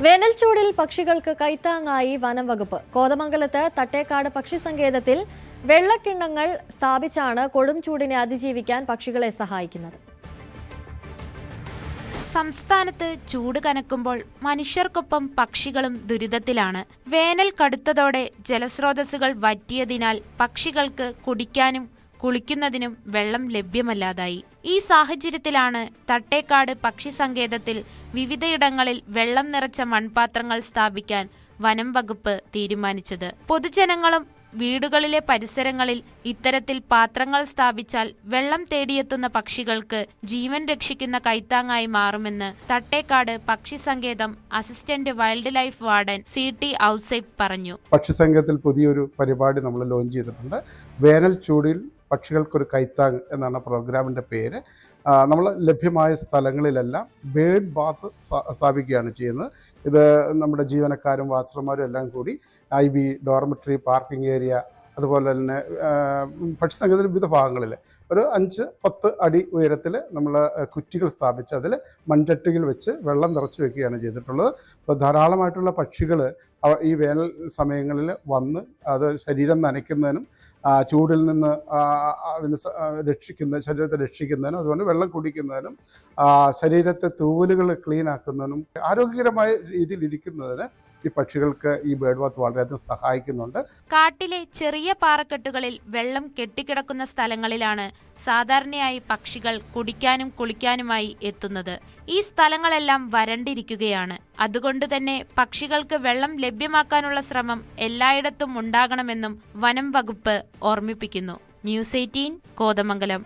വേനൽ ചൂടിൽ പക്ഷികൾക്ക് കൈത്താങ്ങായി വനം വകുപ്പ്. കോതമംഗലത്ത് തട്ടേക്കാട് പക്ഷി സങ്കേതത്തിൽ വെള്ളക്കിണ്ണങ്ങൾ സ്ഥാപിച്ചാണ് കൊടും ചൂടിനെ അതിജീവിക്കാൻ പക്ഷികളെ സഹായിക്കുന്നത്. സംസ്ഥാനത്ത് ചൂട് കനക്കുമ്പോൾ മനുഷ്യർക്കൊപ്പം പക്ഷികളും ദുരിതത്തിലാണ്. വേനൽ കടുത്തതോടെ ജലസ്രോതസ്സുകൾ വറ്റിയതിനാൽ പക്ഷികൾക്ക് കുടിക്കാനും കുളിക്കുന്നതിനും വെള്ളം ലഭ്യമല്ലാതായി. ഈ സാഹചര്യത്തിലാണ് തട്ടേക്കാട് പക്ഷി സങ്കേതത്തിൽ വിവിധയിടങ്ങളിൽ വെള്ളം നിറച്ച മൺപാത്രങ്ങൾ സ്ഥാപിക്കാൻ വനം വകുപ്പ് തീരുമാനിച്ചത്. പൊതുജനങ്ങളും വീടുകളിലെ പരിസരങ്ങളിൽ ഇത്തരത്തിൽ പാത്രങ്ങൾ സ്ഥാപിച്ചാൽ വെള്ളം തേടിയെത്തുന്ന പക്ഷികൾക്ക് ജീവൻ രക്ഷിക്കുന്ന കൈത്താങ്ങായി മാറുമെന്ന് തട്ടേക്കാട് പക്ഷി സങ്കേതം assistant wild life warden CT ഔസൈബ് പറഞ്ഞു. പക്ഷി സങ്കേതത്തിൽ പുതിയൊരു പരിപാടി നമ്മൾ ലോഞ്ച് ചെയ്തിട്ടുണ്ട്. വേനൽ ചൂടിൽ പക്ഷികൾക്കൊരു കൈത്താങ് എന്നാണ് പ്രോഗ്രാമിൻ്റെ പേര്. നമ്മൾ ലഭ്യമായ സ്ഥലങ്ങളിലെല്ലാം ബേർഡ് ബാത്ത് സ്ഥാപിക്കുകയാണ് ചെയ്യുന്നത്. ഇത് നമ്മുടെ ജീവനക്കാരും വാച്ചർമാരും എല്ലാം കൂടി IB, ഡോർമെട്രി, പാർക്കിംഗ് ഏരിയ, അതുപോലെ തന്നെ പക്ഷി സങ്കേതത്തിൻ്റെ വിവിധ ഭാഗങ്ങളിൽ ഒരു 5-10 അടി ഉയരത്തിൽ നമ്മൾ കുറ്റികൾ സ്ഥാപിച്ച് അതിൽ മൺചട്ടിയിൽ വെച്ച് വെള്ളം നിറച്ച് വെക്കുകയാണ് ചെയ്തിട്ടുള്ളത്. അപ്പോൾ ധാരാളമായിട്ടുള്ള പക്ഷികൾ ഈ വേനൽ സമയങ്ങളിൽ വന്ന് അത് ശരീരം നനയ്ക്കുന്നതിനും ചൂടിൽ നിന്ന് അതിന് ശരീരത്തെ രക്ഷിക്കുന്നതിനും അതുപോലെ വെള്ളം കുടിക്കുന്നതിനും ശരീരത്തെ തൂവലുകൾ ക്ലീൻ ആക്കുന്നതിനും ആരോഗ്യകരമായ രീതിയിൽ ഇരിക്കുന്നതിന് ഈ പക്ഷികൾക്ക് ഈ ബേർഡ് ബാത്ത് വളരെയധികം സഹായിക്കുന്നുണ്ട്. കാട്ടിലെ ചെറിയ പാറക്കെട്ടുകളിൽ വെള്ളം കെട്ടിക്കിടക്കുന്ന സ്ഥലങ്ങളിലാണ് സാധാരണയായി പക്ഷികൾ കുടിക്കാനും കുളിക്കാനുമായി എത്തുന്നത്. ഈ സ്ഥലങ്ങളെല്ലാം വരണ്ടിരിക്കുകയാണ്. അതുകൊണ്ട് തന്നെ പക്ഷികൾക്ക് വെള്ളം ലഭ്യമാക്കാനുള്ള ശ്രമം എല്ലായിടത്തും ഉണ്ടാകണമെന്നും വനം വകുപ്പ് ഓർമ്മിപ്പിക്കുന്നു. News 18 കോതമംഗലം.